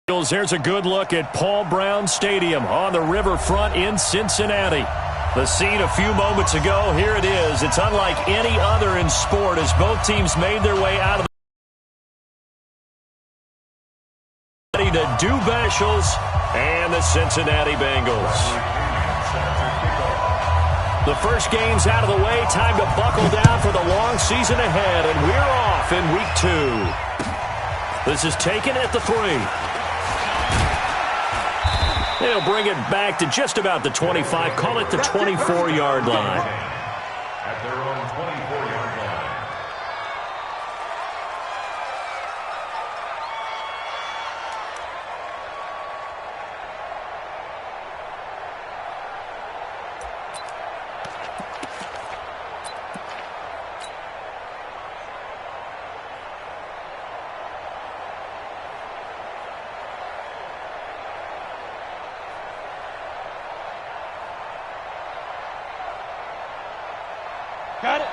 There's a good look at Paul Brown Stadium on the riverfront in Cincinnati. The scene a few moments ago, here it is. It's unlike any other in sport as both teams made their way out of the to do Bashals and the Cincinnati Bengals. The first game's out of the way. Time to buckle down for the long season ahead, and we're off in week 2. This is taken at the 3. They'll bring it back to just about the 25. Call it the 24-yard line. At their own 24-yard line. Got it.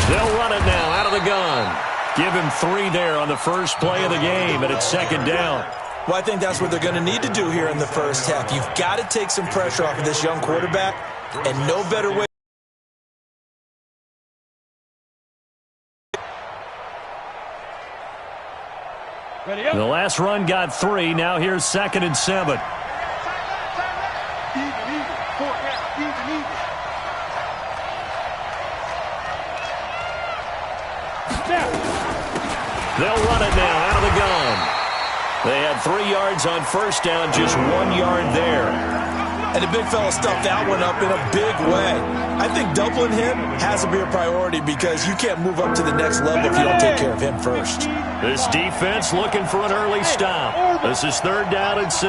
They'll run it now out of the gun. Give him 3 there on the first play of the game, and it's second down. Well, I think that's what they're going to need to do here in the first half. You've got to take some pressure off of this young quarterback, and no better way. The last run got 3. Now here's 2nd and 7. They'll run it now out of the gun. They had 3 yards on first down, just 1 yard there. And the big fella stuffed that one up in a big way. I think doubling him has to be a priority because you can't move up to the next level if you don't take care of him first. This defense looking for an early stop. This is 3rd down and 6.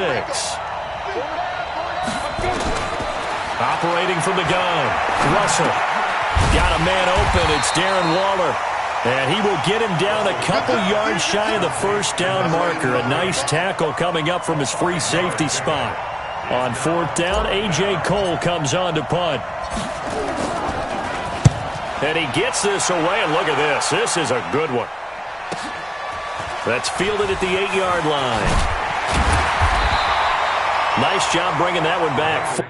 Operating from the gun. Russell. Got a man open. It's Darren Waller. And he will get him down a couple yards shy of the first down marker. A nice tackle coming up from his free safety spot. On 4th down, A.J. Cole comes on to punt. And he gets this away, and look at this. This is a good one. That's fielded at the 8-yard line. Nice job bringing that one back.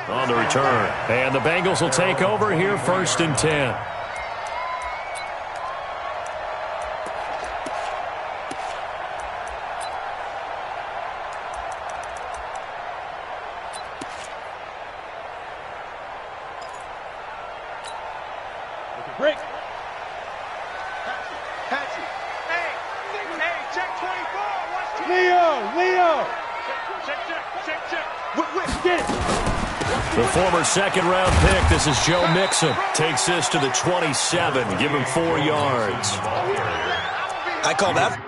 On the return. And the Bengals will take over here 1st and 10. Break. Patsy. Hey, check 24. Leo. Check. Get it. The former 2nd-round pick, this is Joe Mixon, takes this to the 27, give him 4 yards. I call that.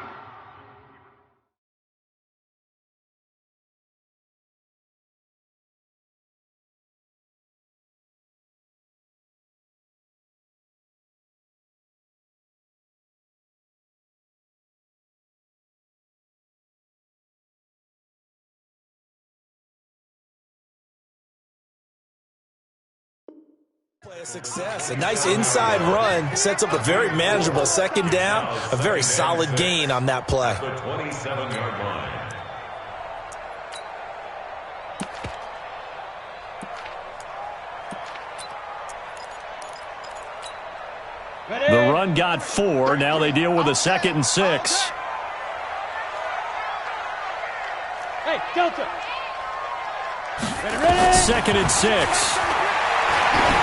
A success. A nice inside run sets up a very manageable 2nd down. A very solid gain on that play. The 27-yard line. The run got 4. Now they deal with a 2nd and 6. Hey, Delta. Ready. 2nd and 6.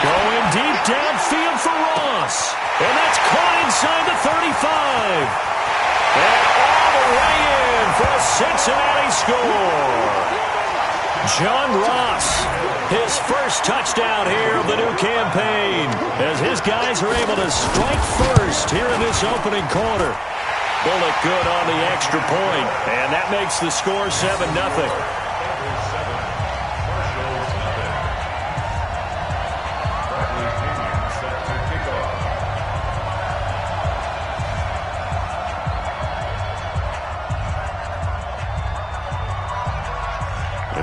Going deep downfield for Ross. And that's caught inside the 35. And all the way in for a Cincinnati score. John Ross, his first touchdown here of the new campaign, as his guys are able to strike first here in this opening quarter. Bullet good on the extra point, and that makes the score 7-0.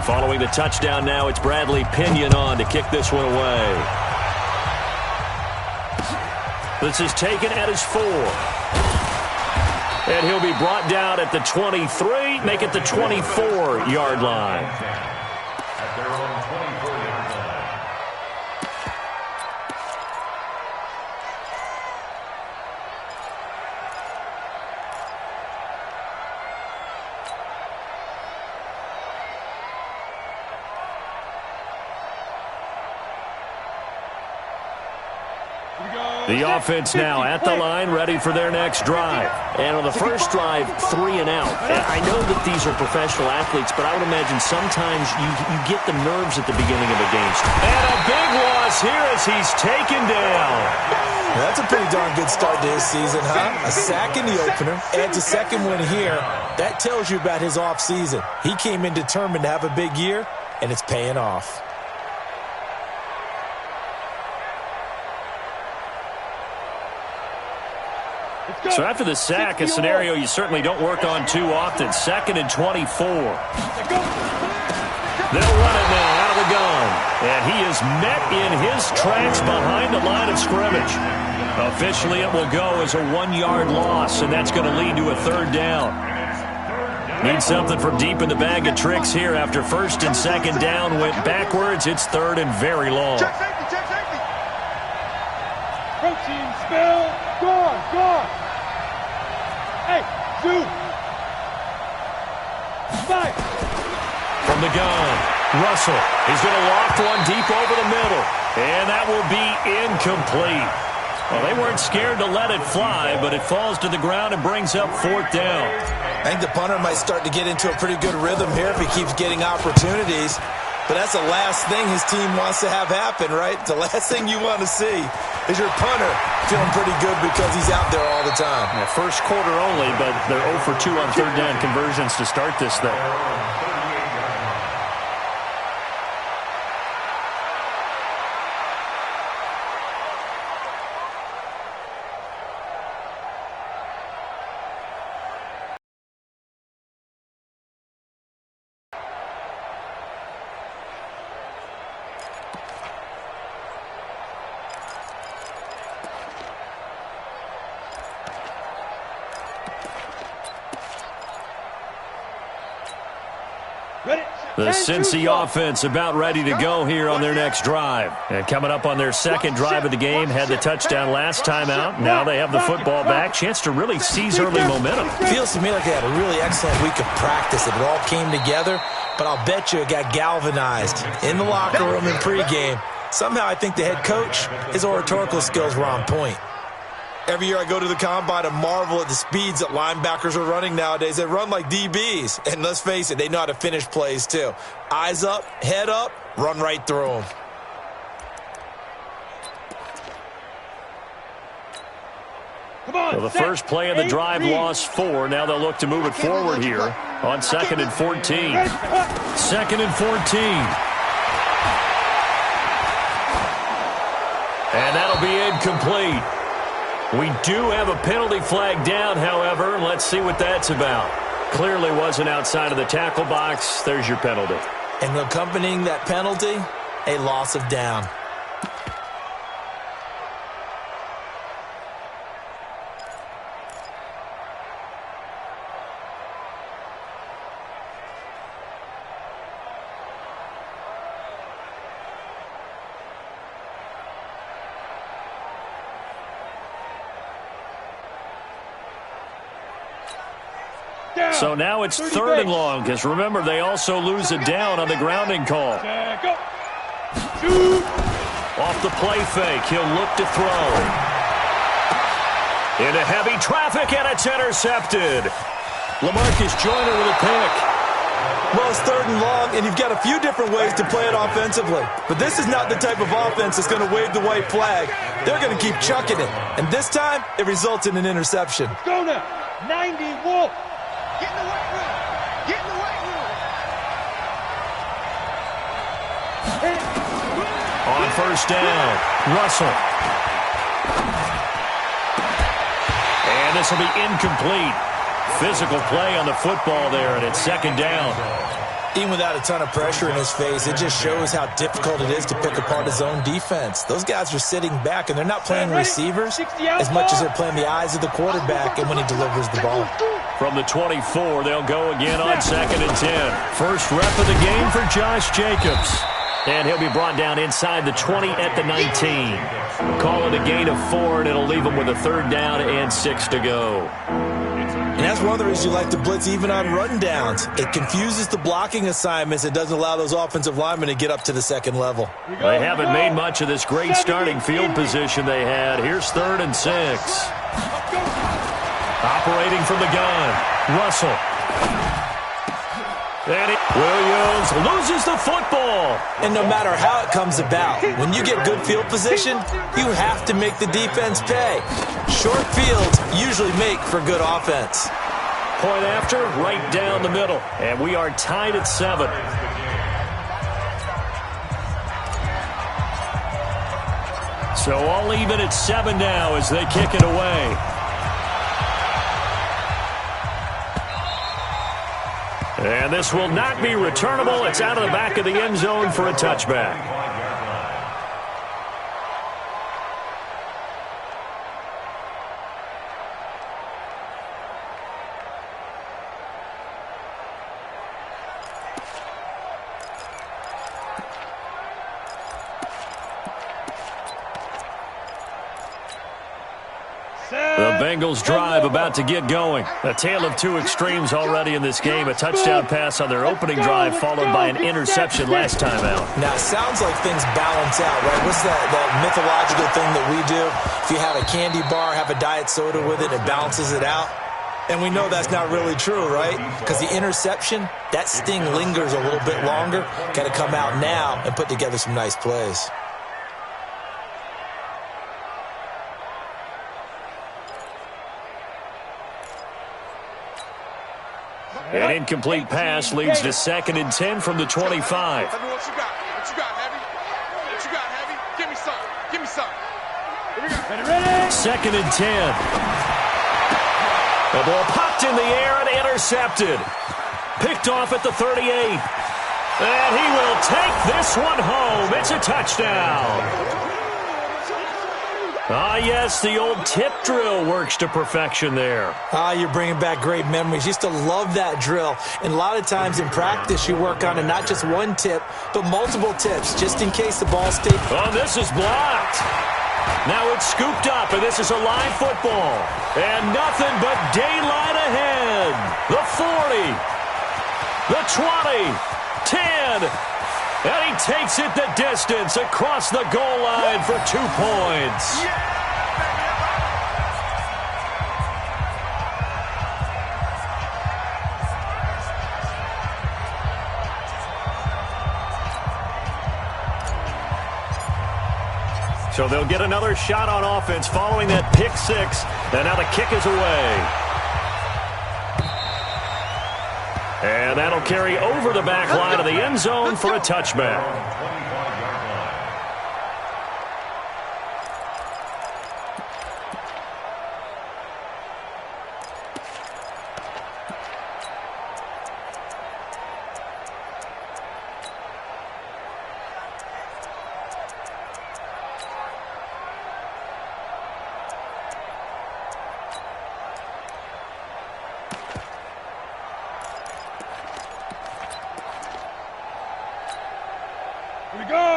Following the touchdown now, it's Bradley Pinion on to kick this one away. This is taken at his 4. And he'll be brought down at the 23, make it the 24-yard line. At their own 24-yard line. The offense now at the line, ready for their next drive. And on the first drive, 3 and out. I know that these are professional athletes, but I would imagine sometimes you get the nerves at the beginning of a game. And a big loss here as he's taken down. That's a pretty darn good start to his season, huh? A sack in the opener, adds a second one here. That tells you about his offseason. He came in determined to have a big year, and it's paying off. So after the sack, a scenario you certainly don't work on too often. 2nd and 24. They'll run it now out of the gun. And he is met in his tracks behind the line of scrimmage. Officially, it will go as a 1-yard loss, and that's going to lead to a 3rd down. Need something from deep in the bag of tricks here after 1st and 2nd down went backwards. It's 3rd and very long. Check safety. Protein spill. Gone. Hey, Zoo. Fire. From the gun, Russell. He's going to loft one deep over the middle. And that will be incomplete. Well, they weren't scared to let it fly, but it falls to the ground and brings up 4th down. I think the punter might start to get into a pretty good rhythm here if he keeps getting opportunities. But that's the last thing his team wants to have happen, right? The last thing you want to see is your punter feeling pretty good because he's out there all the time. Yeah, first quarter only, but they're 0 for 2 on 3rd down conversions to start this thing. The Cincy offense about ready to go here on their next drive. And coming up on their 2nd drive of the game, had the touchdown last time out. Now they have the football back. Chance to really seize early momentum. Feels to me like they had a really excellent week of practice. It all came together, but I'll bet you it got galvanized in the locker room in pregame. Somehow I think the head coach, his oratorical skills were on point. Every year I go to the combine and marvel at the speeds that linebackers are running nowadays. They run like DBs. And let's face it, they know how to finish plays too. Eyes up, head up, run right through them. So the first play of the drive lost 4. Now they'll look to move it forward here on 2nd and 14. 2nd and 14. And that'll be incomplete. We do have a penalty flag down, however. Let's see what that's about. Clearly wasn't outside of the tackle box. There's your penalty. And accompanying that penalty, a loss of down. So now it's 3rd and long, because remember, they also lose a down on the grounding call. Off the play fake, he'll look to throw. Into heavy traffic, and it's intercepted. LaMarcus Joyner with a pick. Well, it's 3rd and long, and you've got a few different ways to play it offensively. But this is not the type of offense that's going to wave the white flag. They're going to keep chucking it. And this time, it results in an interception. Go now. 90 Wolf. Get in the weight room. Get in the weight room. On 1st down, Russell. And this will be incomplete. Physical play on the football there, and it's 2nd down. Even without a ton of pressure in his face, it just shows how difficult it is to pick apart his own defense. Those guys are sitting back, and they're not playing receivers as much as they're playing the eyes of the quarterback and when he delivers the ball. From the 24, they'll go again on 2nd and 10. First rep of the game for Josh Jacobs. And he'll be brought down inside the 20 at the 19. Call it a gain of 4, and it'll leave him with a 3rd down and 6 to go. And that's one of the reasons you like to blitz even on run downs. It confuses the blocking assignments. It doesn't allow those offensive linemen to get up to the 2nd level. They haven't made much of this great starting field position they had. Here's 3rd and 6. Operating from the gun, Russell. And Williams loses the football. And no matter how it comes about, when you get good field position, you have to make the defense pay. Short fields usually make for good offense. Point after, right down the middle. And we are tied at 7. So all even at 7 now as they kick it away. And this will not be returnable. It's out of the back of the end zone for a touchback. The Bengals drive about to get going. A tale of two extremes already in this game. A touchdown pass on their opening drive followed by an interception last time out. Now, it sounds like things balance out, right? What's that mythological thing that we do? If you have a candy bar, have a diet soda with it, it balances it out. And we know that's not really true, right? Because the interception, that sting lingers a little bit longer. Got to come out now and put together some nice plays. An incomplete pass leads to 2nd and 10 from the 25. What you got? What you got, Heavy? What you got, Heavy? Give me some. Give me some. Here we go. Ready? 2nd and 10. The ball popped in the air and intercepted. Picked off at the 38. And he will take this one home. It's a touchdown. Ah, yes, the old tip drill works to perfection there. Ah, you're bringing back great memories. Used to love that drill. And a lot of times in practice, you work on it, not just one tip, but multiple tips, just in case the ball stays. Oh, this is blocked. Now it's scooped up, and this is a live football. And nothing but daylight ahead. The 40, the 20, 10. And he takes it the distance across the goal line for 2 points. So they'll get another shot on offense following that pick six. And now the kick is away. And that'll carry over the back line of the end zone for a touchback.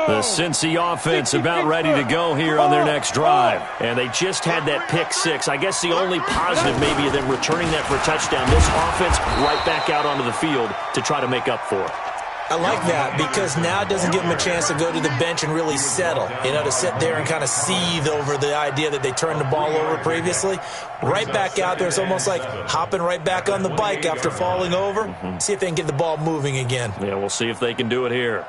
The Cincy offense about ready to go here on their next drive. And they just had that pick six. I guess the only positive maybe of them returning that for a touchdown. This offense right back out onto the field to try to make up for it. I like that because now it doesn't give them a chance to go to the bench and really settle, to sit there and kind of seethe over the idea that they turned the ball over previously. Right back out there, it's almost like hopping right back on the bike after falling over. See if they can get the ball moving again. Yeah, we'll see if they can do it here.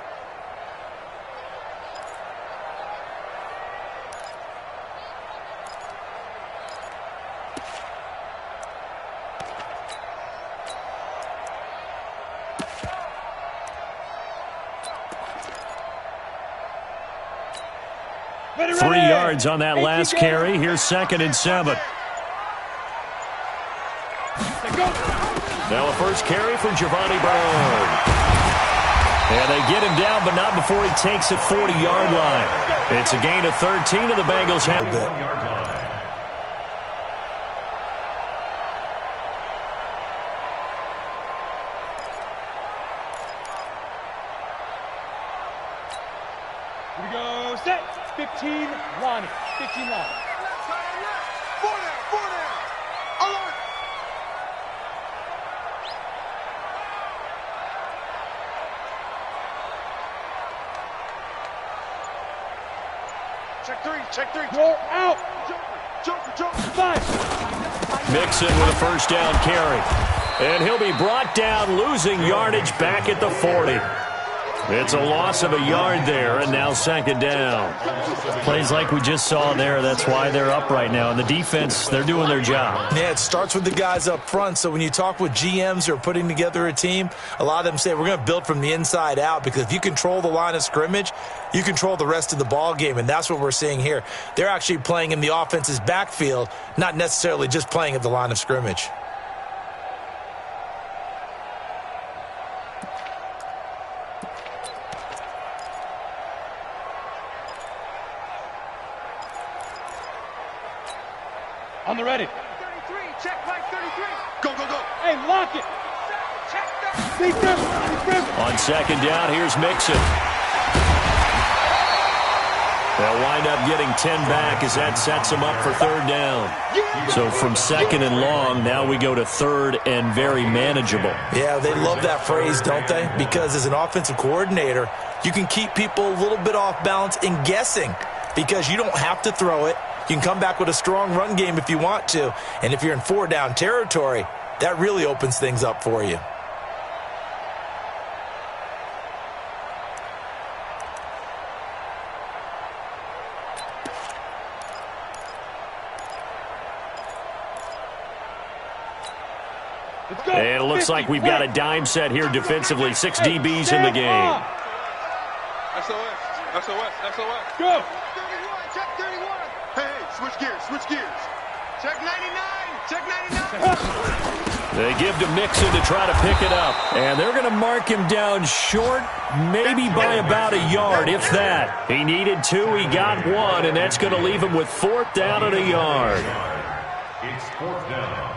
Ready, 3 ready. yards on that last carry. Here's 2nd and 7. Go. Now a first carry for Giovanni Bernard. And they get him down, but not before he takes it 40-yard line. It's a gain of 13, and the Bengals have it. Here we go, set, 15, line, 15 line. Four down, alert. Check three. Roll out. Joker. 5. Mixon with a first down carry. And he'll be brought down, losing yardage back at the 40. It's a loss of a yard there, and now second down. Plays like we just saw there. That's why they're up right now. And the defense, they're doing their job. Yeah, it starts with the guys up front. So when you talk with GMs who are putting together a team, a lot of them say we're going to build from the inside out, because if you control the line of scrimmage, you control the rest of the ball game, and that's what we're seeing here. They're actually playing in the offense's backfield, not necessarily just playing at the line of scrimmage. On the ready. 33, check right 33. Go. Hey, lock it. Check that. On second down, here's Mixon. They'll wind up getting 10 back as that sets them up for third down. So from second and long, now we go to third and very manageable. Yeah, they love that phrase, don't they? Because as an offensive coordinator, you can keep people a little bit off balance in guessing, because you don't have to throw it. You can come back with a strong run game if you want to. And if you're in 4-down territory, that really opens things up for you. Let's go. And it looks like we've got a dime set here defensively. 6 DBs in the game. SOS. Go. 31, check 31. Hey, switch gears. Check 99. They give to Mixon to try to pick it up. And they're going to mark him down short, maybe by about a yard, if that. He needed 2, he got 1, and that's going to leave him with 4th down and a yard. It's 4th down.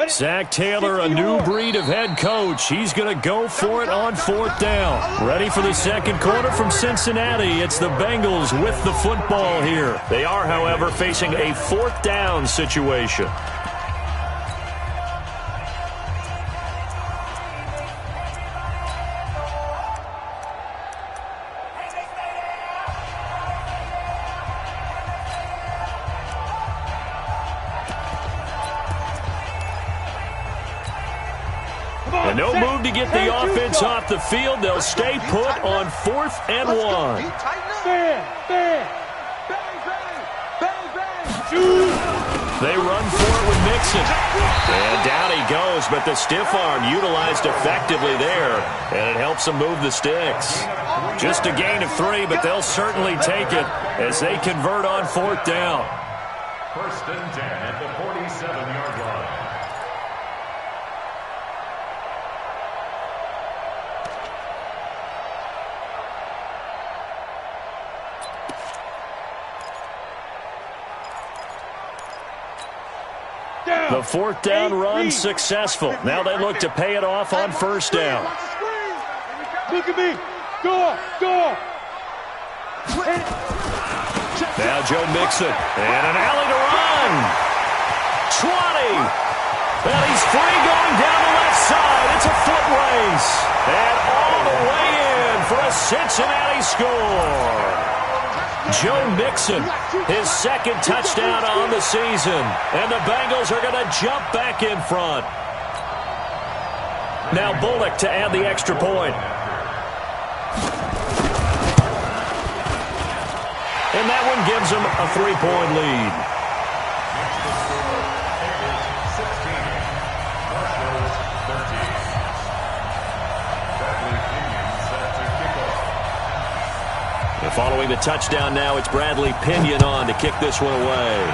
Zach Taylor, a new breed of head coach. He's going to go for it on 4th down. Ready for the second quarter from Cincinnati. It's the Bengals with the football here. They are, however, facing a 4th down situation. And no move to get the offense off the field. They'll stay put on 4th and 1. Bang. They run for it with Mixon. And down he goes, but the stiff arm utilized effectively there, and it helps them move the sticks. Just a gain of 3, but they'll certainly take it as they convert on 4th down. 1st and 10 at the 47-yard line. The 4th down run successful. Now they look to pay it off on 1st down. Look at me. Go. Now Joe Mixon. And an alley to run. 20. And he's free going down the left side. It's a foot race. And all the way in for a Cincinnati score. Joe Mixon, his 2nd touchdown on the season. And the Bengals are going to jump back in front. Now Bullock to add the extra point. And that one gives them a 3-point lead. And following the touchdown now, it's Bradley Pinion on to kick this one away.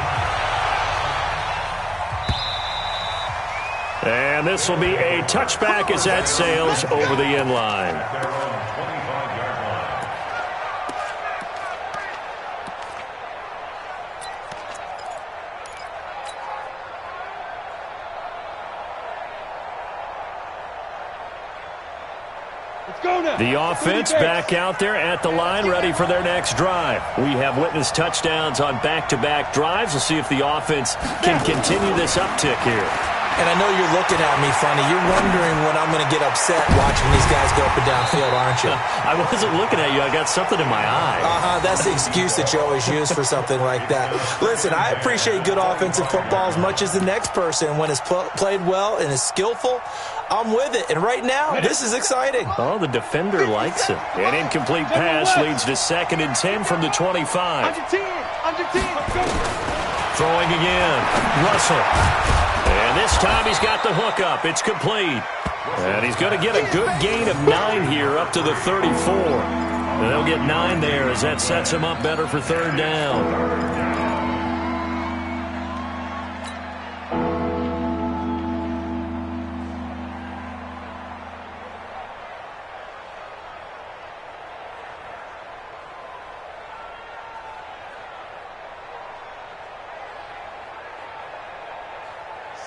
And this will be a touchback as that sails over the end line. The offense back out there at the line, ready for their next drive. We have witnessed touchdowns on back-to-back drives. We'll see if the offense can continue this uptick here. And I know you're looking at me funny. You're wondering when I'm going to get upset watching these guys go up and down field, aren't you? I wasn't looking at you. I got something in my eye. That's the excuse that you always use for something like that. Listen, I appreciate good offensive football as much as the next person. When it's played well and is skillful, I'm with it. And right now, this is exciting. Oh, the defender likes it. An incomplete pass leads to 2nd and 10 from the 25. Under 10. Throwing again. Russell. And this time he's got the hook up. It's complete. And he's going to get a good gain of 9 here up to the 34. And they'll get 9 there as that sets him up better for 3rd down.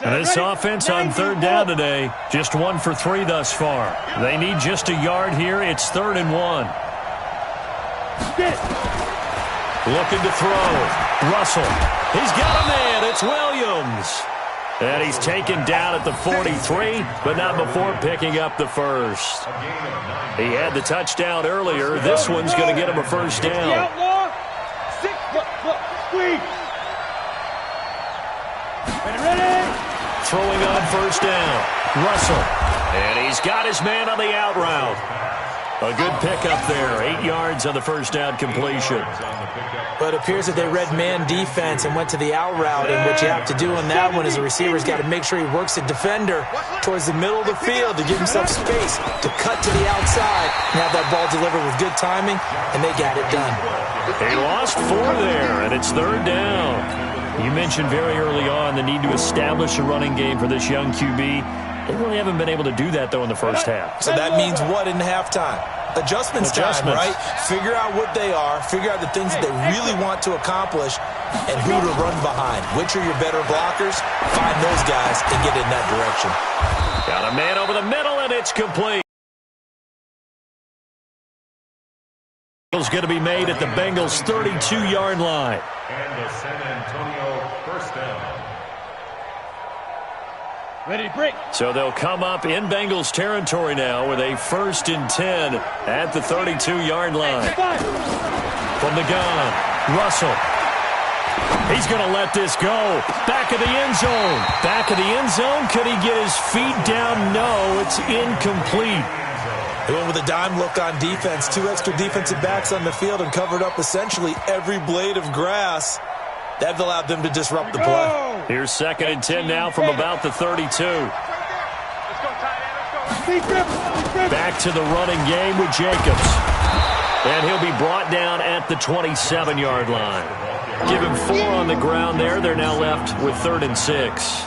And this offense on 3rd down today, just 1 for 3 thus far. They need just a yard here. It's 3rd and 1. Looking to throw. Russell. He's got a man. It's Williams. And he's taken down at the 43, but not before picking up the first. He had the touchdown earlier. This one's going to get him a 1st down. Ready? Throwing on 1st down. Russell. And he's got his man on the out route. A good pickup there. 8 yards on the 1st down completion. But it appears that they read man defense and went to the out route. And what you have to do on that one is the receiver's got to make sure he works the defender towards the middle of the field to give himself space to cut to the outside and have that ball delivered with good timing, and they got it done. They lost 4 there, and it's 3rd down. You mentioned very early on the need to establish a running game for this young QB. They really haven't been able to do that, though, in the first half. So that means what in halftime? Adjustments time, right? Figure out what they are, figure out the things that they really want to accomplish, and who to run behind. Which are your better blockers? Find those guys and get in that direction. Got a man over the middle, and it's complete. It's going to be made at the Bengals' 32-yard line. And the San Antonio 1st down. Ready, break. So they'll come up in Bengals territory now with a 1st and 10 at the 32-yard line. From the gun, Russell. He's going to let this go. Back of the end zone. Back of the end zone. Could he get his feet down? No, it's incomplete. They went with a dime look on defense. 2 extra defensive backs on the field and covered up essentially every blade of grass. That allowed them to disrupt the play. Here's 2nd and 10 now from about the 32. Back to the running game with Jacobs. And he'll be brought down at the 27-yard line. Give him 4 on the ground there. They're now left with 3rd and 6.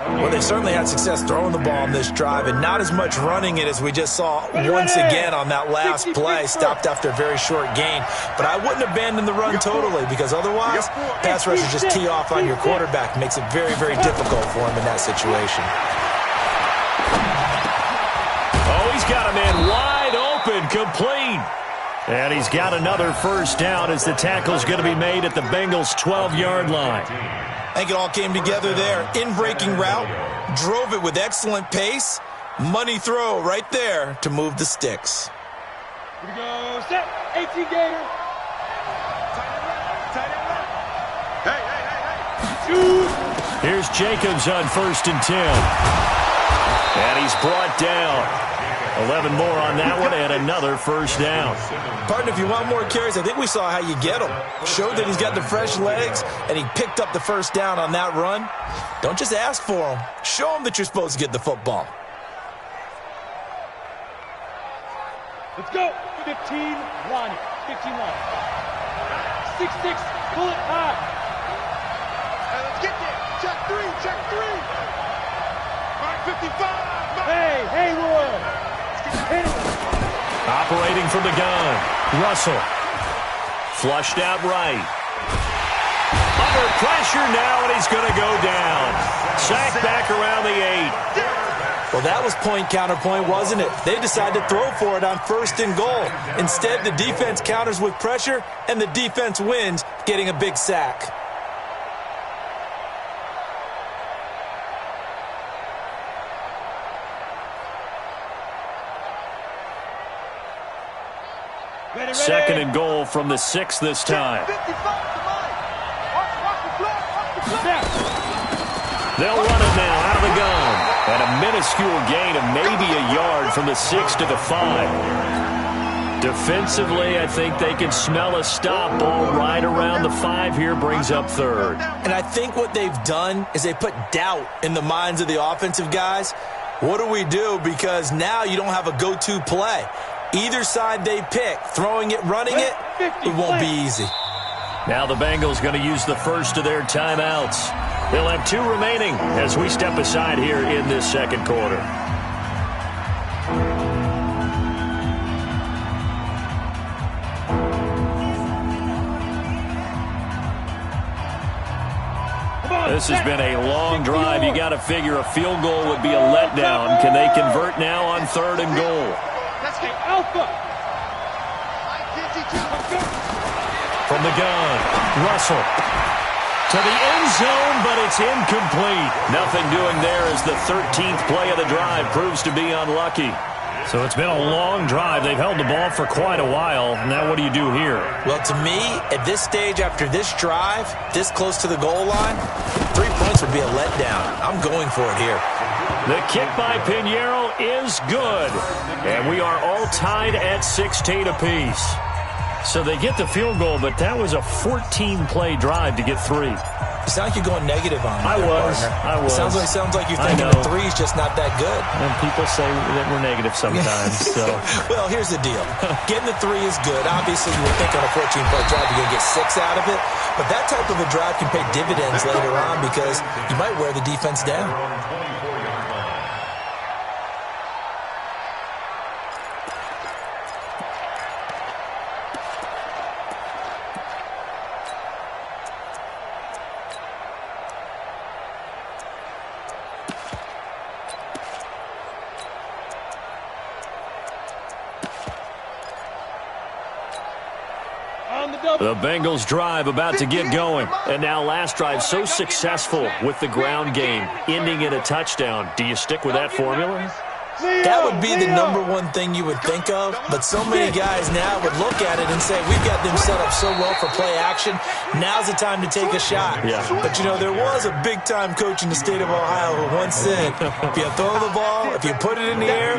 Well, they certainly had success throwing the ball on this drive, and not as much running it as we just saw once again on that last play. Stopped after a very short gain. But I wouldn't abandon the run totally, because otherwise, pass rushers just tee off on your quarterback. Makes it very, very difficult for him in that situation. Oh, he's got a man wide open, complete. And he's got another 1st down as the tackle's going to be made at the Bengals' 12-yard line. I think it all came together there. In-breaking route, drove it with excellent pace. Money throw right there to move the sticks. Here we go, set, 18 Gator. Hey. Here's Jacobs on 1st and 10. And he's he's brought down. 11 more on that one and another first down. Partner, if you want more carries, I think we saw how you get him. Showed that he's got the fresh legs, and he picked up the first down on that run. Don't just ask for him. Show him that you're supposed to get the football. Let's go. 15, Lonnie. 15, Lonnie. 6-6, pull it high. Hey, let's get there. Check three. Mark 55. Hey, Haywood. Hit it. Operating from the gun. Russell. Flushed out right. Under pressure now, and he's going to go down. Sacked back around the 8. Well, that was point counterpoint, wasn't it? They decided to throw for it on 1st and goal. Instead, the defense counters with pressure, and the defense wins, getting a big sack. Ready. 2nd and goal from the 6 this time. They'll run it now out of the gun. And a minuscule gain of maybe a yard from the 6 to the 5. Defensively, I think they can smell a stop. Ball right around the 5 here brings up 3rd. And I think what they've done is they put doubt in the minds of the offensive guys. What do we do? Because now you don't have a go-to play. Either side they pick, throwing it, running it, it won't be easy. Now the Bengals going to use the first of their timeouts. They'll have 2 remaining as we step aside here in this 2nd quarter. This has been a long drive. You got to figure a field goal would be a letdown. Can they convert now on 3rd and goal? Alpha. From the gun, Russell. To the end zone, but it's incomplete. Nothing doing there as the 13th play of the drive proves to be unlucky. So it's been a long drive. They've held the ball for quite a while. Now what do you do here? Well, to me, at this stage after this drive, this close to the goal line, 3 points would be a letdown. I'm going for it here. The kick by Pinheiro is good. And we are all tied at 16 apiece. So they get the field goal, but that was a 14-play drive to get 3. You sound like you're going negative on me. I was. Sounds like you're thinking the 3's just not that good. And people say that we're negative sometimes. So. Well, here's the deal. Getting the 3 is good. Obviously, you would think on a 14-play drive you're going to get 6 out of it. But that type of a drive can pay dividends later on because you might wear the defense down. The Bengals drive about to get going. And now last drive so successful with the ground game, ending in a touchdown. Do you stick with that formula? That would be the number one thing you would think of, but so many guys now would look at it and say, we've got them set up so well for play action, now's the time to take a shot. Yeah. But, you know, there was a big-time coach in the state of Ohio who once said, if you throw the ball, if you put it in the air,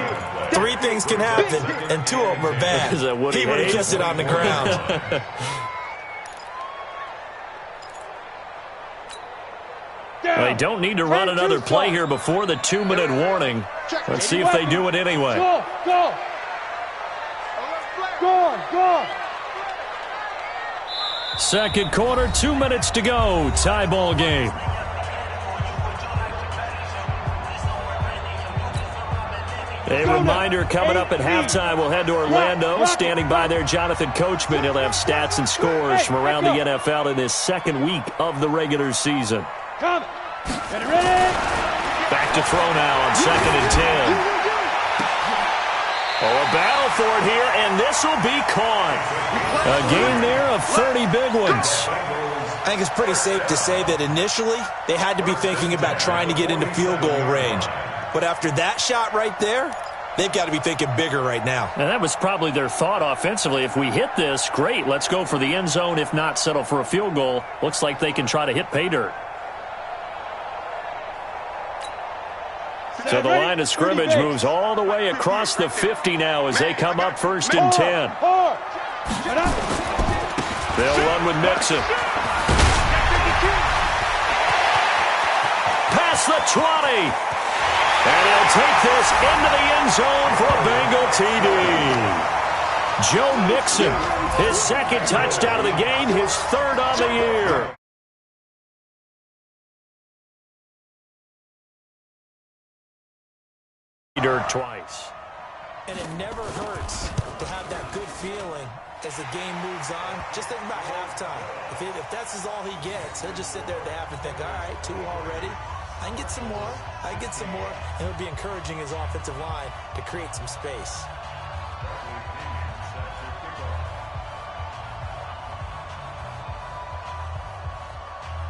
3 things can happen, and 2 of them are bad. Is that Woody He would have Hayes? kissed it on the ground. They don't need to run another play here before the 2-minute warning. Let's see if they do it anyway. Go. Go. 2nd quarter, 2 minutes to go. Tie ball game. A reminder coming up at halftime. We'll head to Orlando. Standing by there, Jonathan Coachman. He'll have stats and scores from around the NFL in this 2nd week of the regular season. Come. Ready. Back to throw now on 2nd and 10. Oh, a battle for it here, and this will be caught. A gain there of 30 big ones. I think it's pretty safe to say that initially they had to be thinking about trying to get into field goal range. But after that shot right there, they've got to be thinking bigger right now. And that was probably their thought offensively. If we hit this, great. Let's go for the end zone. If not, settle for a field goal. Looks like they can try to hit pay dirt. So the line of scrimmage moves all the way across the 50 now as they come up 1st and 10. They'll run with Mixon. Past the 20. And he'll take this into the end zone for a Bengal TD. Joe Mixon, his 2nd touchdown of the game, his 3rd on the year. Twice. And it never hurts to have that good feeling as the game moves on. Just think about halftime. If that's all he gets, he'll just sit there at the half and think, all right, 2 already. I can get some more. I can get some more. And it'll be encouraging his offensive line to create some space.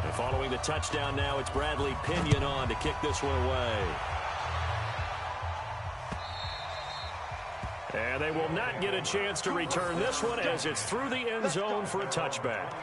And following the touchdown now, it's Bradley Pinion on to kick this one away. And they will not get a chance to return this one as it's through the end zone for a touchback.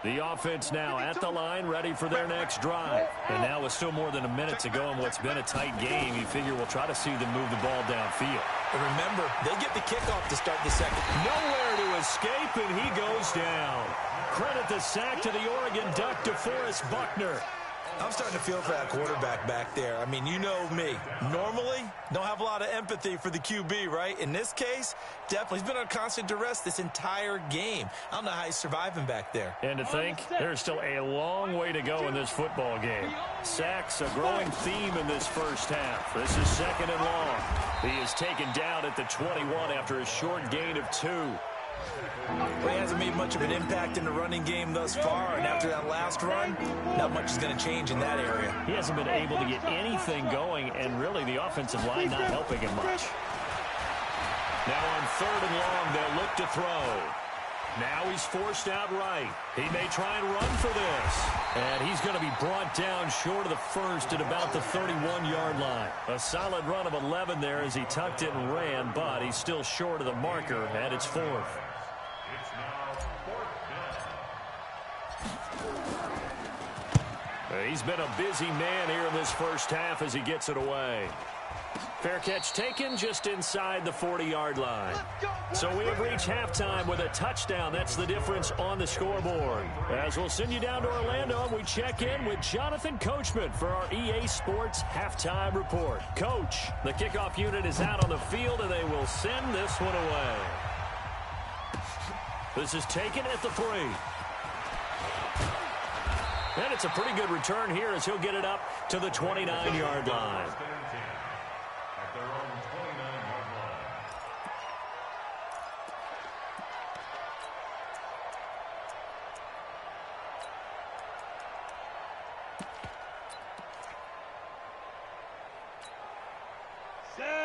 The offense now at the line, ready for their next drive. And now with still more than a minute to go in what's been a tight game, you figure we'll try to see them move the ball downfield. And remember, they get the kickoff to start the second. Nowhere to escape, and he goes down. Credit the sack to the Oregon Duck, DeForest Buckner. I'm starting to feel for that quarterback back there. I mean, you know me. Normally, don't have a lot of empathy for the QB, right? In this case, definitely. He's been on constant duress this entire game. I don't know how he's surviving back there. And to think, there's still a long way to go in this football game. Sacks, a growing theme in this first half. This is 2nd and long. He is taken down at the 21 after a short gain of 2. Well, he hasn't made much of an impact in the running game thus far, and after that last run, not much is going to change in that area. He hasn't been able to get anything going, and really the offensive line not helping him much. Now on 3rd and long, they'll look to throw. Now he's forced out right. He may try and run for this. And he's going to be brought down short of the first at about the 31-yard line. A solid run of 11 there as he tucked it and ran, but he's still short of the marker, and it's 4th. He's been a busy man here in this first half as he gets it away. Fair catch taken just inside the 40-yard line. So we have reached halftime with a touchdown. That's the difference on the scoreboard. As we'll send you down to Orlando, and we check in with Jonathan Coachman for our EA Sports Halftime Report. Coach, the kickoff unit is out on the field, and they will send this one away. This is taken at the 3. And it's a pretty good return here as he'll get it up to the 29-yard line.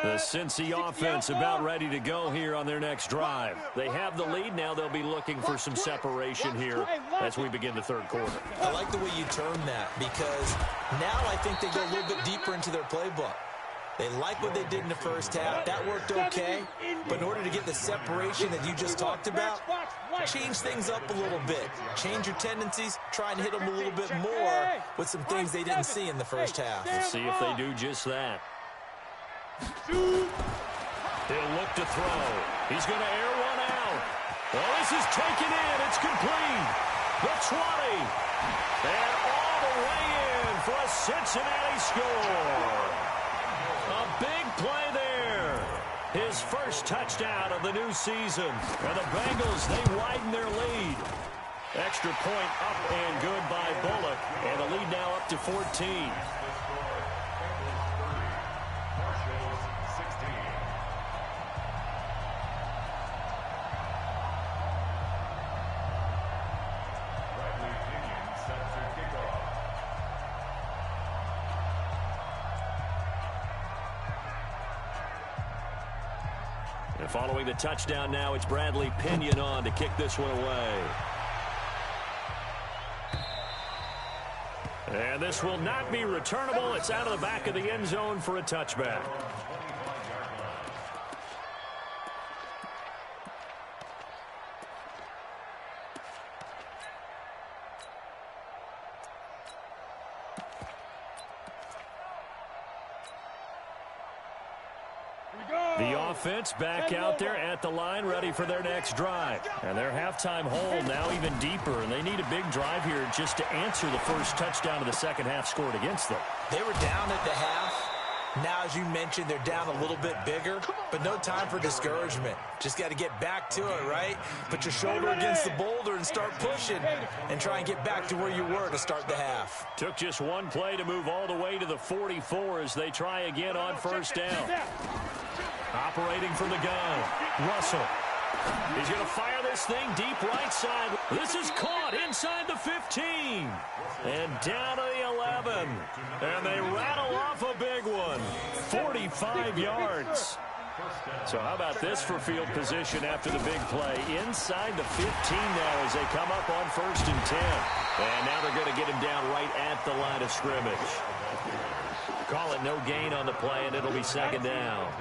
The Cincy offense about ready to go here on their next drive. They have the lead. Now they'll be looking for some separation here as we begin the 3rd quarter. I like the way you term that because now I think they go a little bit deeper into their playbook. They like what they did in the first half. That worked okay. But in order to get the separation that you just talked about, change things up a little bit. Change your tendencies. Try and hit them a little bit more with some things they didn't see in the first half. We'll see if they do just that. He'll look to throw. He's going to air one out. Well, this is taken in. It's complete. The 20. And all the way in for a Cincinnati score. A big play there. His first touchdown of the new season. And the Bengals, they widen their lead. Extra point up and good by Bullock. And the lead now up to 14. Following the touchdown now, it's Bradley Pinion on to kick this one away. And this will not be returnable. It's out of the back of the end zone for a touchback. The offense back out there at the line, ready for their next drive. And their halftime hole now even deeper, and they need a big drive here just to answer the first touchdown of the second half scored against them. They were down at the half. Now, as you mentioned, they're down a little bit bigger, but no time for discouragement. Just got to get back to it, right? Put your shoulder against the boulder and start pushing and try and get back to where you were to start the half. Took just one play to move all the way to the 44 as they try again on first down. Operating from the gun, Russell. He's going to fire this thing deep right side. This is caught inside the 15. And down to the 11. And they rattle off a big one. 45 yards. So how about this for field position after the big play? Inside the 15 now as they come up on 1st and 10. And now they're going to get him down right at the line of scrimmage. Call it no gain on the play, and it'll be second down.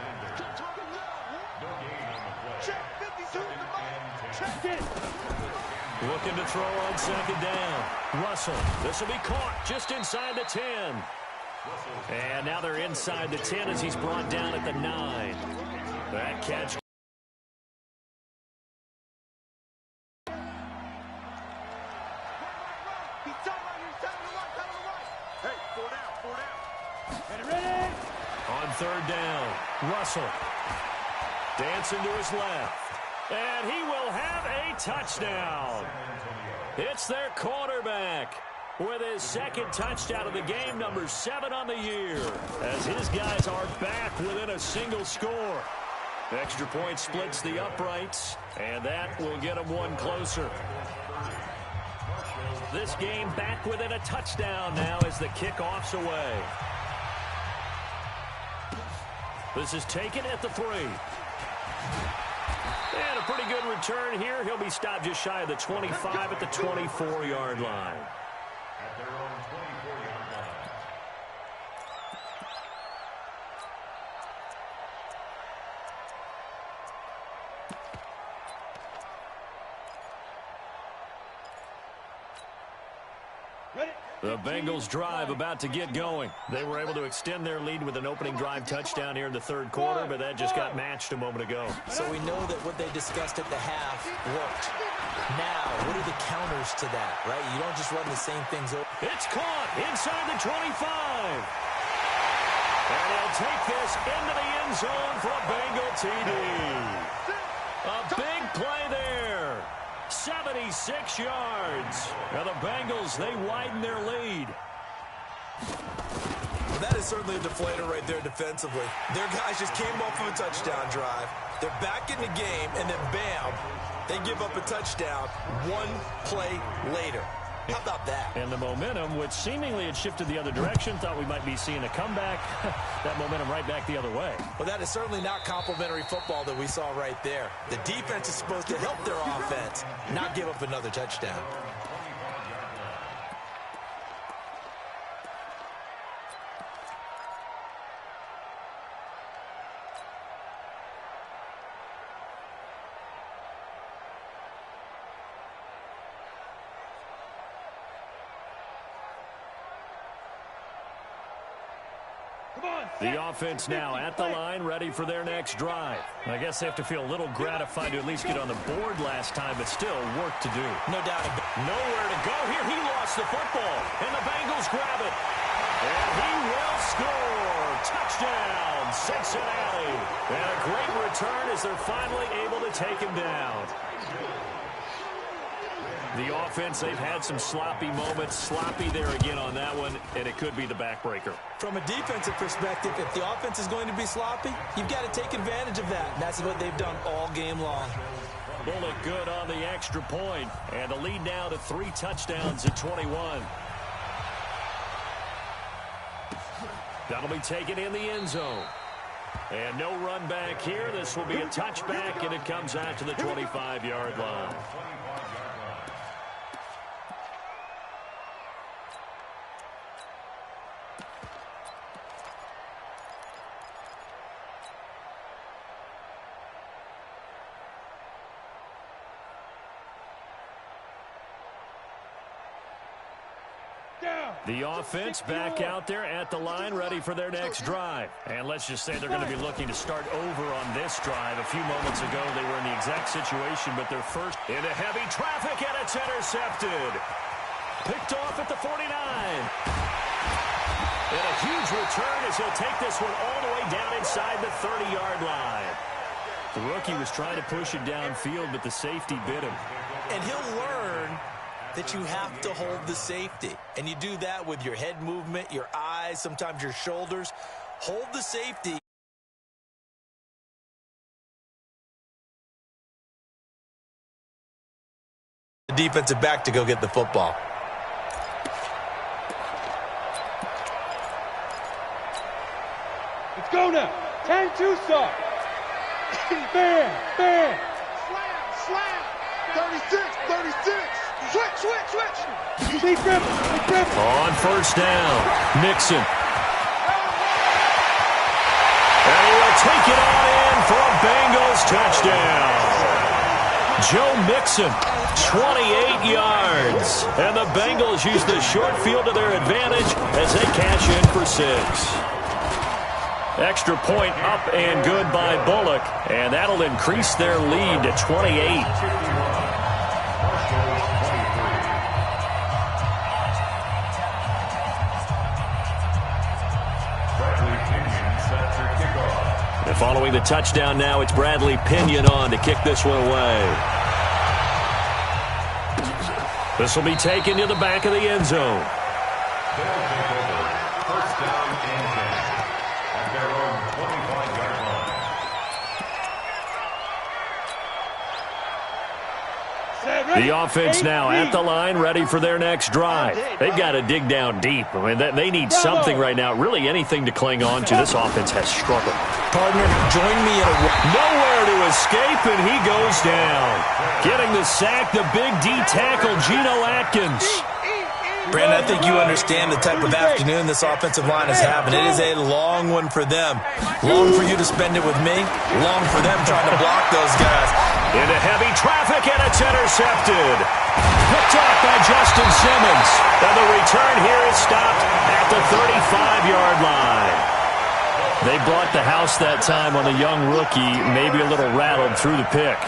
Looking to throw on second down. Russell. This will be caught just inside the 10. And now they're inside the 10 as he's brought down at the 9. That catch. On 3rd down, Russell. Dancing to his left. And he will have a touchdown. It's their quarterback with his second touchdown of the game, number 7 on the year, as his guys are back within a single score. Extra point splits the uprights, and that will get them one closer. This game back within a touchdown now as the kickoff's away. This is taken at the 3. And a pretty good return here. He'll be stopped just shy of the 25 at the 24-yard line. At their own 24-yard line. The Bengals drive about to get going. They were able to extend their lead with an opening drive touchdown here in the 3rd quarter, but that just got matched a moment ago. So we know that what they discussed at the half worked. Now, what are the counters to that, right? You don't just run the same things over. It's caught inside the 25. And he'll take this into the end zone for a Bengal TD. A big play there. 76 yards. Now the Bengals, they widen their lead. Well, that is certainly a deflator right there defensively. Their guys just came off of a touchdown drive. They're back in the game, and then bam, they give up a touchdown one play later. How about that? And the momentum, which seemingly had shifted the other direction, thought we might be seeing a comeback. That momentum right back the other way. Well, that is certainly not complimentary football that we saw right there. The defense is supposed to help their offense, not give up another touchdown. The offense now at the line, ready for their next drive. I guess they have to feel a little gratified to at least get on the board last time, but still work to do. No doubt about it. Nowhere to go here. He lost the football, and the Bengals grab it. And he will score. Touchdown, Cincinnati. And a great return as they're finally able to take him down. The offense, they've had some sloppy moments. Sloppy there again on that one, and it could be the backbreaker. From a defensive perspective, if the offense is going to be sloppy, you've got to take advantage of that. And that's what they've done all game long. Bullet good on the extra point, and the lead now to 3 touchdowns at 21. That'll be taken in the end zone. And no run back here. This will be a touchback, and it comes out to the 25-yard line. The offense back out there at the line, ready for their next drive. And let's just say they're going to be looking to start over on this drive. A few moments ago, they were in the exact situation, but they're first into heavy traffic, and it's intercepted. Picked off at the 49. And a huge return as he'll take this one all the way down inside the 30-yard line. The rookie was trying to push it downfield, but the safety bit him. And he'll learn that you have to hold the safety. And you do that with your head movement, your eyes, sometimes your shoulders. Hold the safety. The defensive back to go get the football. Let's go now. 10-2 start. Bam, bam. Slam. 36, 36. Switch. Big dribble. On first down, Mixon. And he will take it on in for a Bengals touchdown. Joe Mixon, 28 yards. And the Bengals use the short field to their advantage as they cash in for 6. Extra point up and good by Bullock. And that'll increase their lead to 28. And following the touchdown now, it's Bradley Pinion on to kick this one away. This will be taken to the back of the end zone. They'll take over. First down and 10 at their own 25-yard line. The offense now at the line, ready for their next drive. They've got to dig down deep. I mean, they need something right now, really anything to cling on to. This offense has struggled. Partner, join me in a... Nowhere to escape, and he goes down. Getting the sack, the big D tackle, Geno Atkins. Brandon, I think you understand the type of afternoon this offensive line is having. It is a long one for them. Long for you to spend it with me. Long for them trying to block those guys. Into heavy traffic, and it's intercepted. Picked off by Justin Simmons. And the return here is stopped at the 35-yard line. They brought the house that time on the young rookie, maybe a little rattled through the pick.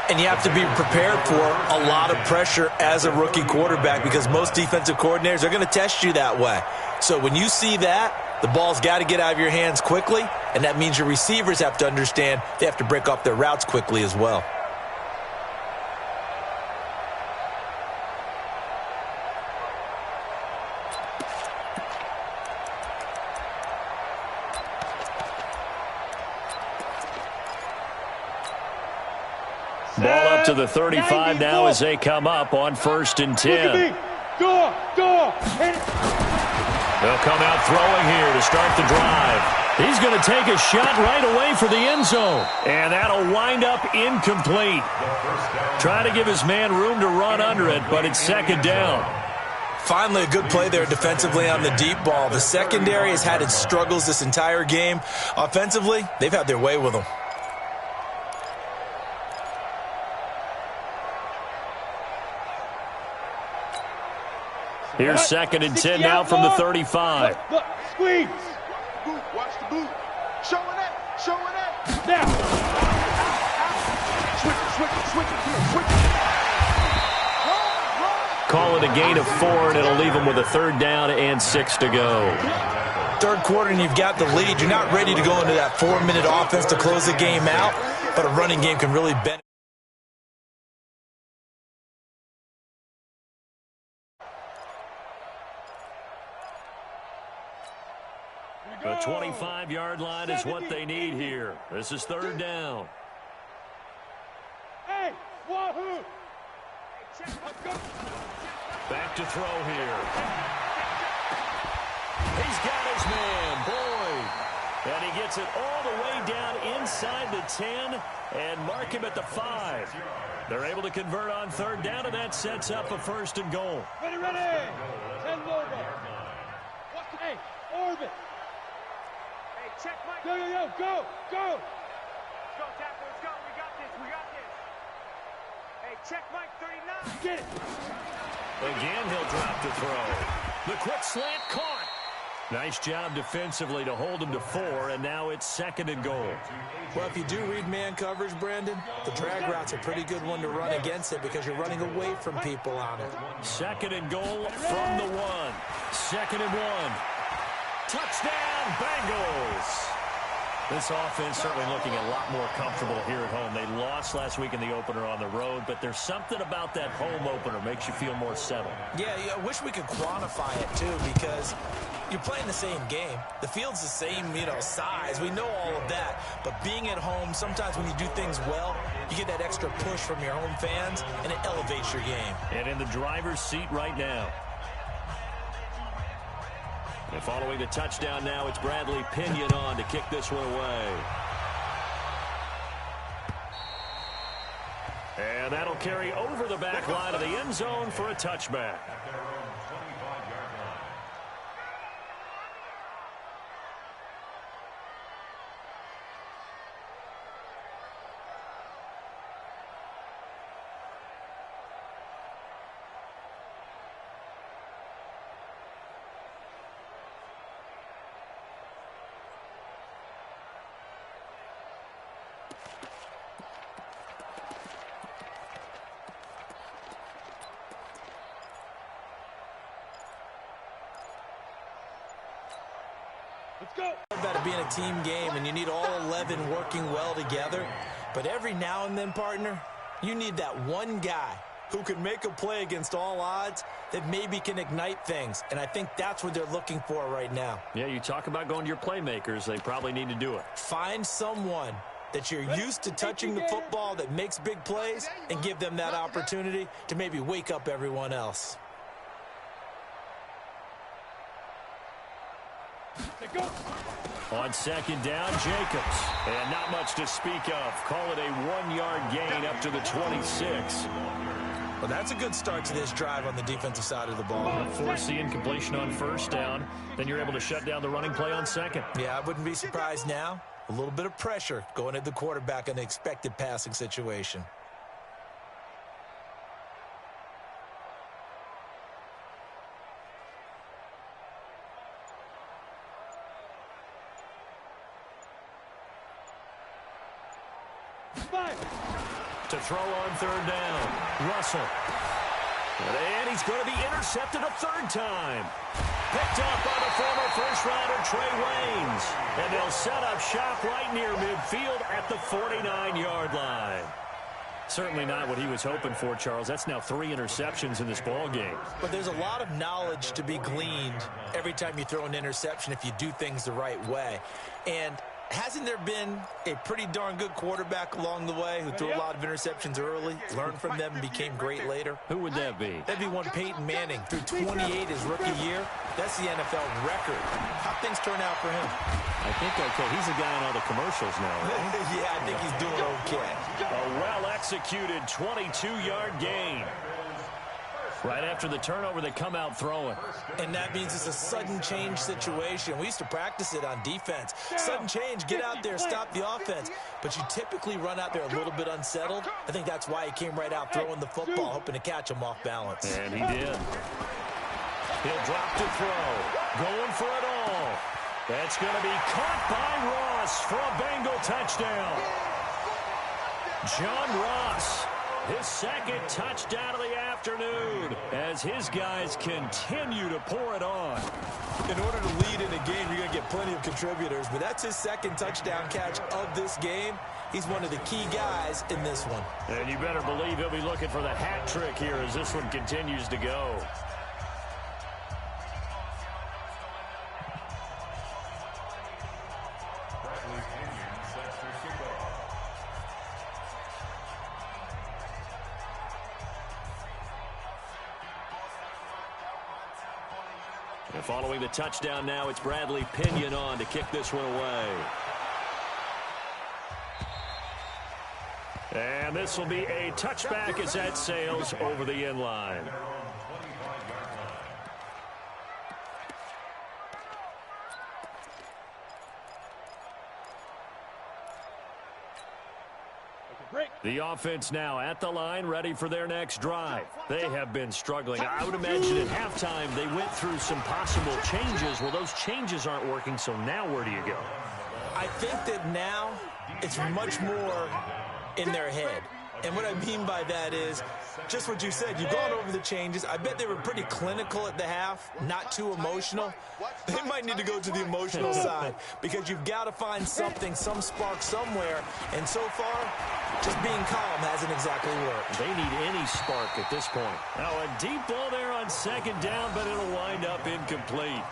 And you have to be prepared for a lot of pressure as a rookie quarterback because most defensive coordinators are going to test you that way. So when you see that, the ball's got to get out of your hands quickly, and that means your receivers have to understand they have to break off their routes quickly as well. Ball up to the 35 now as they come up on 1st and 10. Door. They'll come out throwing here to start the drive. He's going to take a shot right away for the end zone. And that'll wind up incomplete. Trying to give his man room to run under it, but it's 2nd down. Finally, a good play there defensively on the deep ball. The secondary has had its struggles this entire game. Offensively, they've had their way with them. Here's 2nd and 10 now from the 35. Look, squeeze. Boot, watch the boot. Showing that. Now. Switch. Call it a gain of 4, and it'll leave them with a 3rd down and 6 to go. Third quarter, and you've got the lead. You're not ready to go into that 4-minute offense to close the game out, but a running game can really benefit. The 25-yard line is what they need here. This is 3rd down. Hey, wahoo! Back to throw here. He's got his man, Boyd. And he gets it all the way down inside the 10 and mark him at the 5. They're able to convert on third down, and that sets up a 1st and goal. Ready, ready. 10 low ball. Hey, orbit. Hey, check Mike. Go, go, go, go, go. Let's go, Tackle. Let's go. We got this. We got this. Hey, check Mike 39. Get it. Again, he'll drop to throw. The quick slant caught. Nice job defensively to hold him to 4, and now it's 2nd and goal. Well, if you do read man coverage, Brandon, the drag route's a pretty good one to run against it because you're running away from people on it. 2nd and goal from the 1. 2nd and 1. Touchdown, Bengals! This offense certainly looking a lot more comfortable here at home. They lost last week in the opener on the road, but there's something about that home opener makes you feel more settled. Yeah, I wish we could quantify it, too, because you're playing the same game. The field's the same, size. We know all of that. But being at home, sometimes when you do things well, you get that extra push from your home fans, and it elevates your game. And in the driver's seat right now. And following the touchdown now, it's Bradley Pinion on to kick this one away. And that'll carry over the back line of the end zone for a touchback. Let's go. About it being a team game, and you need all 11 working well together. But every now and then, partner, you need that one guy who can make a play against all odds that maybe can ignite things. And I think that's what they're looking for right now. Yeah, you talk about going to your playmakers. They probably need to do it. Find someone that you're used to touching the football that makes big plays and give them that opportunity to maybe wake up everyone else. Go. On 2nd down, Jacobs. And not much to speak of. Call it a 1-yard gain up to the 26. Well, that's a good start to this drive on the defensive side of the ball. Force the incompletion on 1st down. Then you're able to shut down the running play on 2nd. Yeah, I wouldn't be surprised now. A little bit of pressure going at the quarterback in an expected passing situation. To throw on 3rd down, Russell. And he's going to be intercepted a 3rd time. Picked up by the former first-rounder Trey Waynes. And they'll set up shop right near midfield at the 49-yard line. Certainly not what he was hoping for, Charles. That's now 3 interceptions in this ball game. But there's a lot of knowledge to be gleaned every time you throw an interception if you do things the right way. And hasn't there been a pretty darn good quarterback along the way who threw a lot of interceptions early, learned from them, and became great later? Who would that be? That'd be one Peyton Manning. Threw 28 his rookie year. That's the NFL record. How'd things turn out for him? I think okay. He's a guy in all the commercials now, right? Yeah, I think he's doing okay. A well-executed 22-yard gain. Right after the turnover, they come out throwing. And that means it's a sudden change situation. We used to practice it on defense. Sudden change, get out there, stop the offense. But you typically run out there a little bit unsettled. I think that's why he came right out throwing the football, hoping to catch him off balance. And he did. He'll drop to throw. Going for it all. That's going to be caught by Ross for a Bengal touchdown. John Ross, his 2nd touchdown of the afternoon as his guys continue to pour it on. In order to lead in a game, you're going to get plenty of contributors, but that's his 2nd touchdown catch of this game. He's one of the key guys in this one. And you better believe he'll be looking for the hat trick here as this one continues to go. And following the touchdown now, it's Bradley Pinion on to kick this one away. And this will be a touchback as that sails over the end line. The offense now at the line, ready for their next drive. They have been struggling. I would imagine at halftime they went through some possible changes. Well, those changes aren't working, so now where do you go? I think that now it's much more in their head. And what I mean by that is just what you said. You've gone over the changes. I bet they were pretty clinical at the half, not too emotional. They might need to go to the emotional side because you've got to find something, some spark somewhere. And so far, just being calm hasn't exactly worked. They need any spark at this point. Now a deep ball there on second down, but it'll wind up incomplete.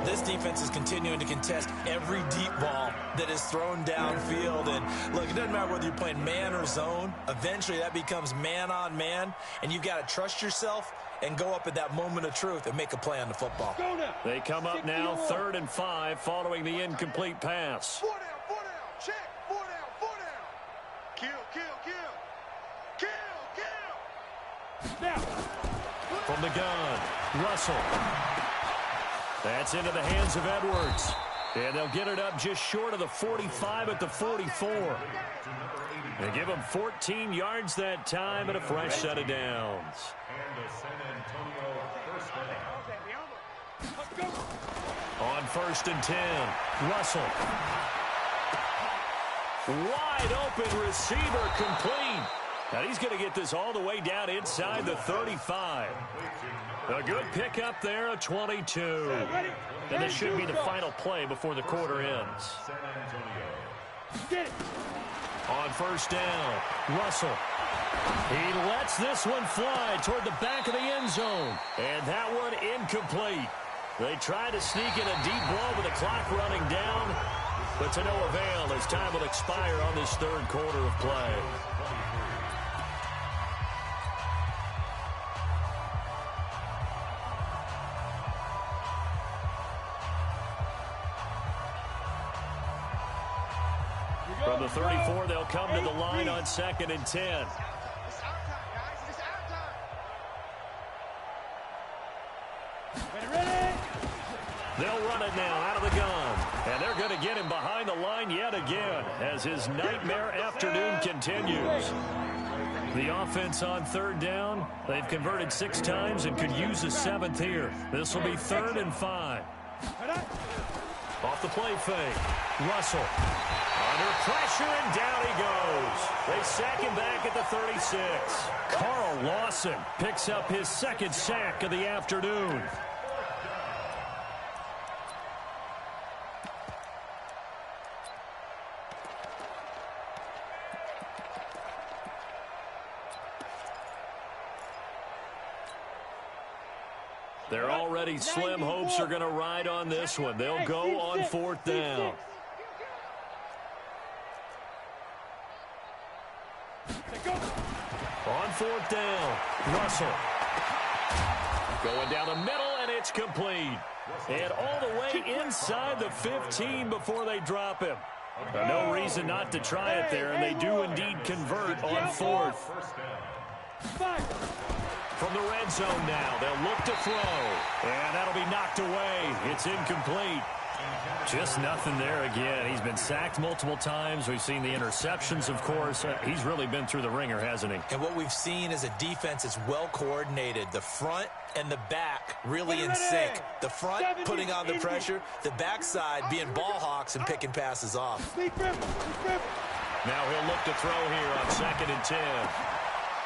This defense is continuing to contest every deep ball that is thrown downfield. And look, it doesn't matter whether you're playing man or zone. Eventually that becomes man on man, and you've got to trust yourself and go up at that moment of truth and make a play on the football. They come up now 3rd and 5 following the incomplete pass. 4 down, check, 4 down. Kill. Now. From the gun, Russell. That's into the hands of Edwards. And they'll get it up just short of the 45 at the 44. They give them 14 yards that time and a fresh set of downs. And the San Antonio first down. On 1st and 10, Russell. Wide open receiver complete. Now he's going to get this all the way down inside the 35. A good pickup there, a 22. And this should be the final play before the quarter ends. On 1st down, Russell. He lets this one fly toward the back of the end zone. And that one incomplete. They try to sneak in a deep ball with the clock running down, but to no avail as time will expire on this 3rd quarter of play. From the 34, they'll come to the line on 2nd and 10. It's our time, guys. It's our time. Ready. They'll run it now out of the gun. And they're going to get him behind the line yet again as his nightmare afternoon continues. The offense on 3rd down, they've converted 6 times and could use a 7th here. This will be 3rd and 5. Off the play fake, Russell. Under pressure, and down he goes. They sack him back at the 36. Carl Lawson picks up his 2nd sack of the afternoon. They're already slim hopes are going to ride on this one. They'll go on 4th down. On 4th down, Russell. Going down the middle, and it's complete. And all the way inside the 15 before they drop him. No reason not to try it there, and they do indeed convert on 4th. From the red zone now, they'll look to throw. And that'll be knocked away. It's incomplete. Just nothing there again. He's been sacked multiple times. We've seen the interceptions, of course. He's really been through the ringer, hasn't he? And what we've seen is a defense that's well coordinated. The front and the back really in sync. The front putting on the pressure. The backside being ball hawks and picking passes off. Now he'll look to throw here on 2nd and 10.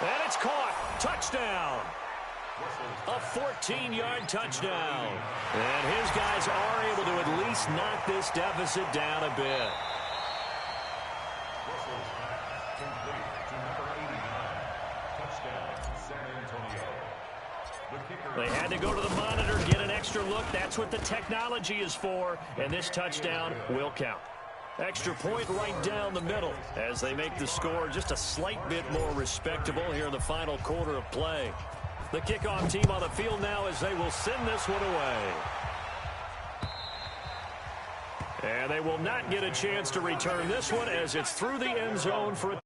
And it's caught. Touchdown. A 14-yard touchdown. And his guys are able to at least knock this deficit down a bit. They had to go to the monitor, get an extra look. That's what the technology is for. And this touchdown will count. Extra point right down the middle as they make the score just a slight bit more respectable here in the final quarter of play. The kickoff team on the field now as they will send this one away. And they will not get a chance to return this one as it's through the end zone for a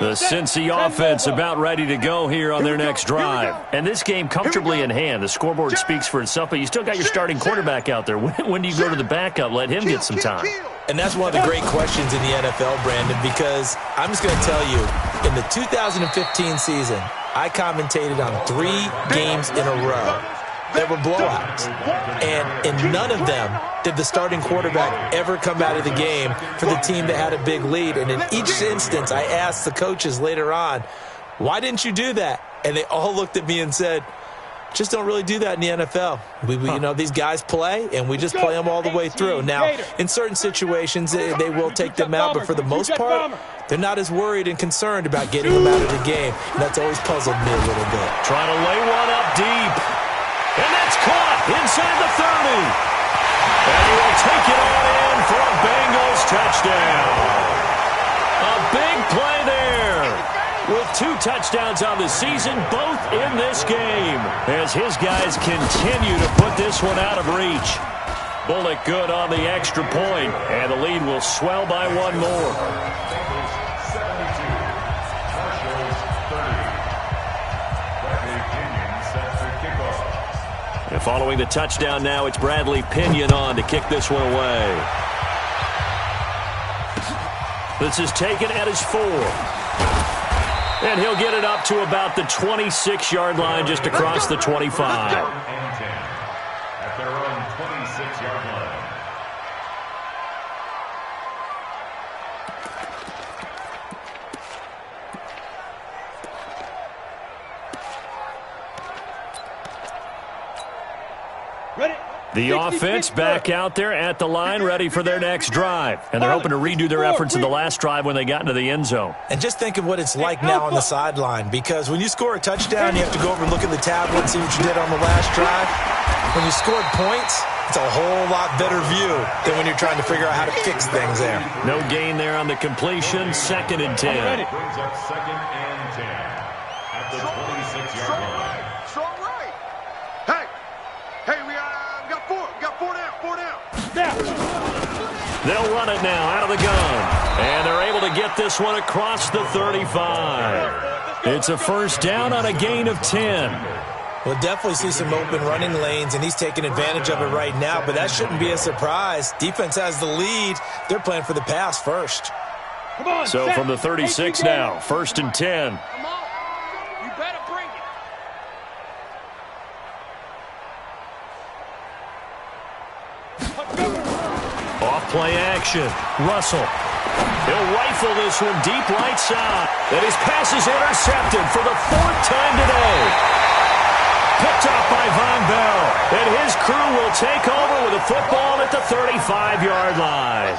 The Cincy offense about ready to go here on their next drive. And this game comfortably in hand. The scoreboard speaks for itself, but you still got your starting quarterback out there. When do you go to the backup? Let him get some time. And that's one of the great questions in the NFL, Brandon, because I'm just going to tell you, in the 2015 season, I commentated on 3 games in a row. There were blowouts. And in none of them did the starting quarterback ever come out of the game for the team that had a big lead. And in each instance, I asked the coaches later on, why didn't you do that? And they all looked at me and said, just don't really do that in the NFL. You know, these guys play, and we just play them all the way through. Now, in certain situations, they will take them out, but for the most part, they're not as worried and concerned about getting them out of the game. And that's always puzzled me a little bit. Trying to lay one up deep. And that's caught inside the 30. And he will take it on in for a Bengals touchdown. A big play there. With 2 touchdowns on the season, both in this game. As his guys continue to put this one out of reach. Bullock good on the extra point. And the lead will swell by 1 more. And following the touchdown now, it's Bradley Pinion on to kick this one away. This is taken at his 4. And he'll get it up to about the 26-yard line, just across the 25. At their own 26-yard line. The offense back out there at the line, ready for their next drive. And they're hoping to redo their efforts in the last drive when they got into the end zone. And just think of what it's like now on the sideline, because when you score a touchdown, you have to go over and look at the tablet and see what you did on the last drive. When you scored points, it's a whole lot better view than when you're trying to figure out how to fix things there. No gain there on the completion. 2nd and 10. Brings up 2nd and 10 at the 26-yard line. Strong right. Hey, we got 4. We got 4 down. 4 down. They'll run it now out of the gun. And they're able to get this one across the 35. It's a first down on a gain of 10. We'll definitely see some open running lanes, and he's taking advantage of it right now, but that shouldn't be a surprise. Defense has the lead. They're playing for the pass first. So from the 36 now, 1st and 10. Come on. You better bring it. Off play action. Russell. He'll rifle this one deep right side. And his pass is intercepted for the 4th time today. Picked off by Von Bell. And his crew will take over with a football at the 35-yard line.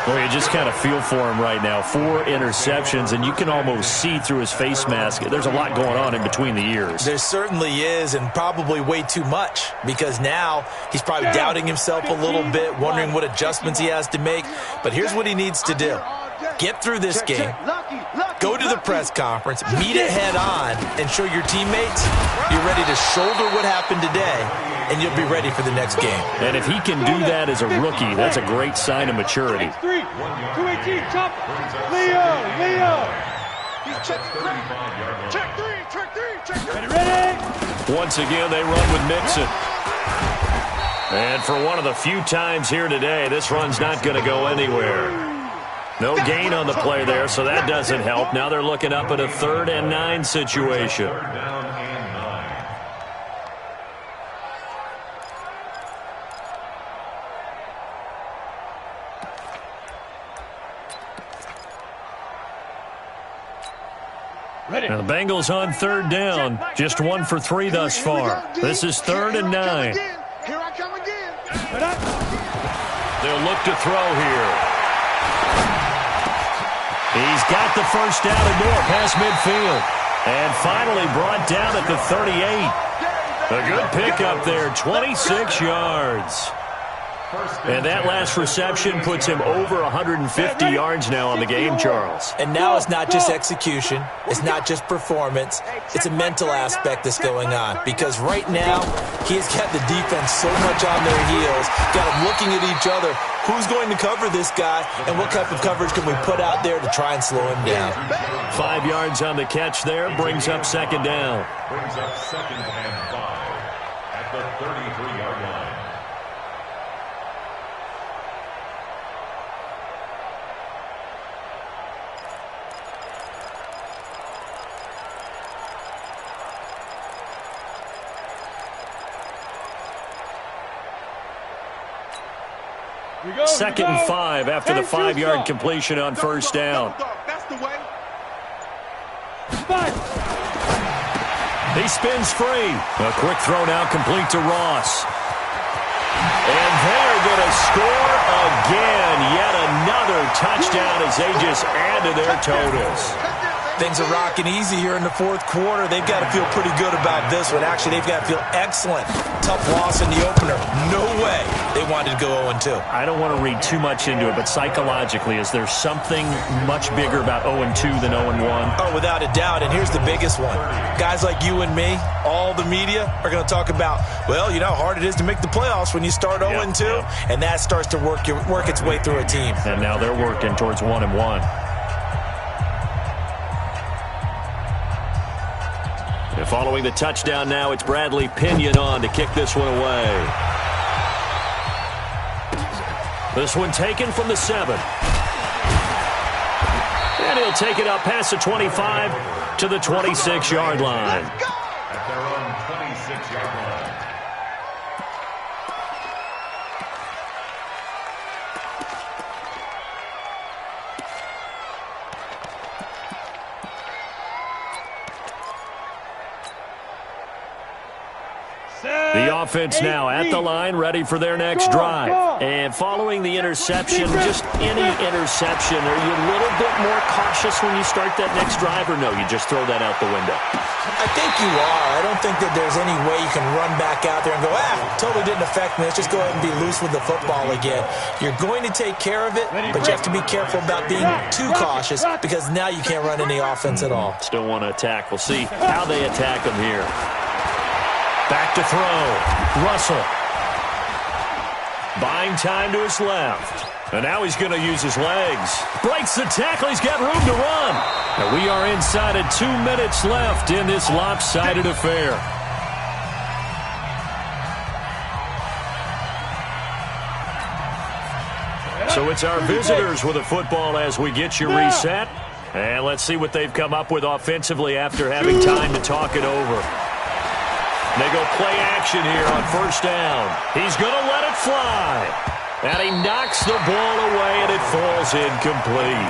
Well, you just kind of feel for him right now. 4 interceptions, and you can almost see through his face mask. There's a lot going on in between the ears. There certainly is, and probably way too much, because now he's probably doubting himself a little bit, wondering what adjustments he has to make. But here's what he needs to do. Get through this game, go to the press conference, meet it head on, and show your teammates you're ready to shoulder what happened today, and you'll be ready for the next game. And if he can do that as a rookie, that's a great sign of maturity. 3, 218, chop. Leo. He's check 3. Ready. Once again, they run with Mixon. And for one of the few times here today, this run's not going to go anywhere. No gain on the play there, so that doesn't help. Now they're looking up at a 3rd and 9 situation. 3rd down and 9. Now the Bengals on 3rd down. Just 1 for 3 thus far. This is 3rd and 9. Here I come again. They'll look to throw here. He's got the first down and more past midfield. And finally brought down at the 38. A good pickup there, 26 yards. And that last reception puts him over 150 yards now on the game, Charles. And now it's not just execution. It's not just performance. It's a mental aspect that's going on. Because right now, he's got the defense so much on their heels, got them looking at each other. Who's going to cover this guy, and what type of coverage can we put out there to try and slow him down? 5 yards on the catch there, brings up second down. Brings up 2nd and 5 at the 33-yard line. Second and 5 after the 5-yard completion on first down. That's the way. He spins free. A quick throw now complete to Ross. And they're going to score again. Yet another touchdown as they just add to their totals. Things are rocking easy here in the fourth quarter. They've got to feel pretty good about this one. Actually, they've got to feel excellent. Tough loss in the opener. No way they wanted to go 0-2. I don't want to read too much into it, but psychologically, is there something much bigger about 0-2 than 0-1? Oh, without a doubt, and here's the biggest one. Guys like you and me, all the media, are going to talk about, well, you know how hard it is to make the playoffs when you start 0-2, and that starts to work its way through a team. And now they're working towards 1-1. And following the touchdown now, it's Bradley Pinion on to kick this one away. This one taken from the 7. And he'll take it up past the 25 to the 26-yard line. At their own 26-yard line. The offense now at the line, ready for their next drive. And following the interception, just any interception, are you a little bit more cautious when you start that next drive, or no, you just throw that out the window? I think you are. I don't think that there's any way you can run back out there and go, totally didn't affect me. Let's just go ahead and be loose with the football again. You're going to take care of it, but you have to be careful about being too cautious because now you can't run any offense at all. Still want to attack. We'll see how they attack them here. Back to throw. Russell. Buying time to his left. And now he's going to use his legs. Breaks the tackle. He's got room to run. And we are inside of 2 minutes left in this lopsided affair. So it's our visitors with the football as we get you reset. And let's see what they've come up with offensively after having time to talk it over. They go play action here on first down. He's going to let it fly. And he knocks the ball away, and it falls incomplete.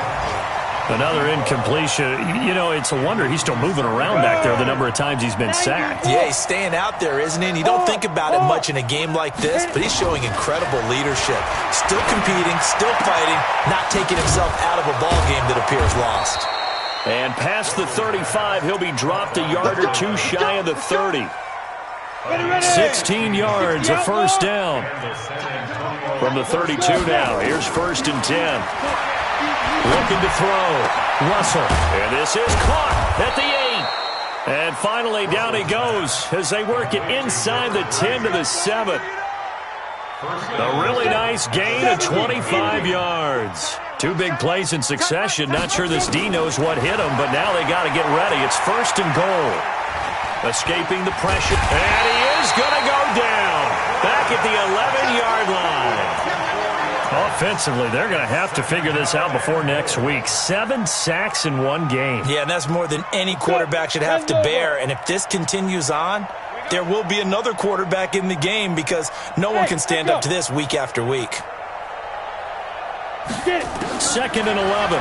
Another incompletion. You know, it's a wonder he's still moving around back there the number of times he's been sacked. Yeah, he's staying out there, isn't he? And you don't think about it much in a game like this, but he's showing incredible leadership. Still competing, still fighting, not taking himself out of a ball game that appears lost. And past the 35, he'll be dropped a yard or two shy of the 30. 16 yards, a first down. From the 32 now, here's 1st and 10. Looking to throw. Russell. And this is caught at the 8. And finally, down he goes as they work it inside the 10 to the 7. A really nice gain of 25 yards. 2 big plays in succession. Not sure this D knows what hit him, but now they got to get ready. It's 1st and goal. Escaping the pressure. And he is going to go down. Back at the 11-yard line. Offensively, they're going to have to figure this out before next week. 7 sacks in 1 game. Yeah, and that's more than any quarterback should have to bear. And if this continues on, there will be another quarterback in the game because no one can stand up to this week after week. 2nd and 11.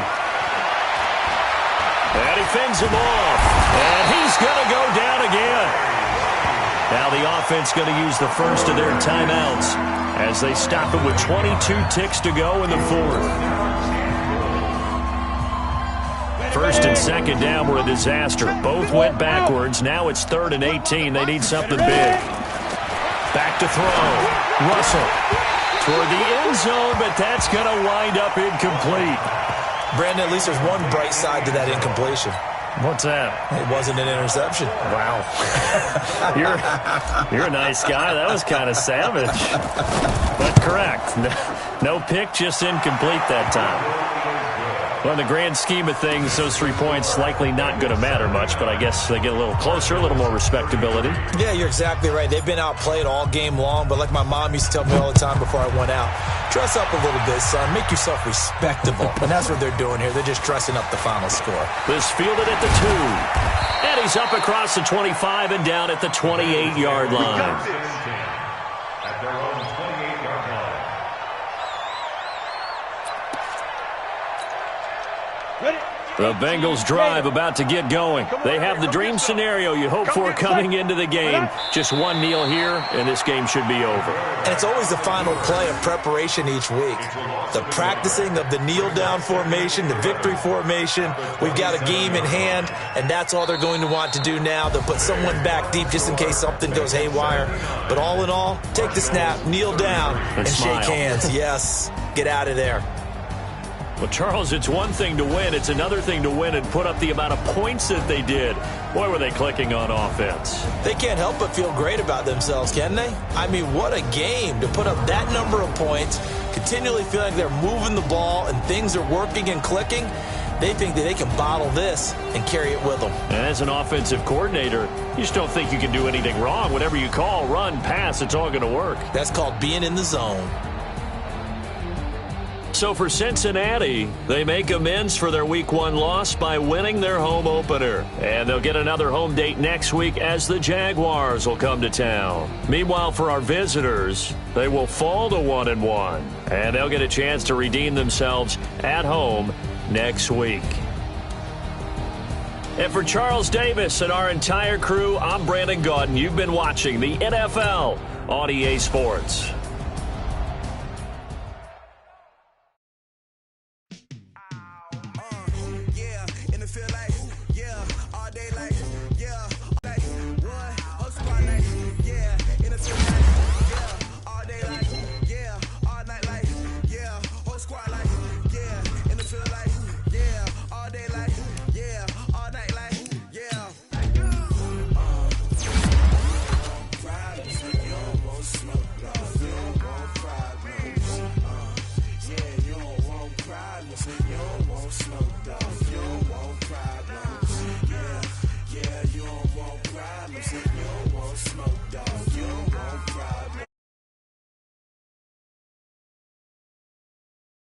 And he fends him off. And he's going to go down again. Now the offense going to use the first of their timeouts as they stop it with 22 ticks to go in the fourth. First and second down were a disaster. Both went backwards. Now it's 3rd and 18. They need something big. Back to throw. Russell toward the end zone, but that's going to wind up incomplete. Brandon, at least there's one bright side to that incompletion. What's that? It wasn't an interception. Wow. You're a nice guy. That was kind of savage. But correct. No pick, just incomplete that time. Well, in the grand scheme of things, those 3 points likely not going to matter much, but I guess they get a little closer, a little more respectability. Yeah, you're exactly right. They've been outplayed all game long, but like my mom used to tell me all the time before I went out, dress up a little bit, son. Make yourself respectable. And that's what they're doing here. They're just dressing up the final score. This fielded at the 2. And he's up across the 25 and down at the 28-yard line. At their own 28-yard line. The Bengals drive about to get going. They have the dream scenario you hope for coming into the game. Just one kneel here, and this game should be over. And it's always the final play of preparation each week. The practicing of the kneel-down formation, the victory formation. We've got a game in hand, and that's all they're going to want to do now. They'll put someone back deep just in case something goes haywire. But all in all, take the snap, kneel down, and shake hands. Yes, get out of there. Well, Charles, it's one thing to win. It's another thing to win and put up the amount of points that they did. Boy, were they clicking on offense. They can't help but feel great about themselves, can they? I mean, what a game to put up that number of points, continually feel like they're moving the ball and things are working and clicking. They think that they can bottle this and carry it with them. And as an offensive coordinator, you just don't think you can do anything wrong. Whatever you call, run, pass, it's all going to work. That's called being in the zone. So for Cincinnati, they make amends for their Week 1 loss by winning their home opener. And they'll get another home date next week as the Jaguars will come to town. Meanwhile, for our visitors, they will fall to 1-1. And they'll get a chance to redeem themselves at home next week. And for Charles Davis and our entire crew, I'm Brandon Gaudin. You've been watching the NFL on EA Sports.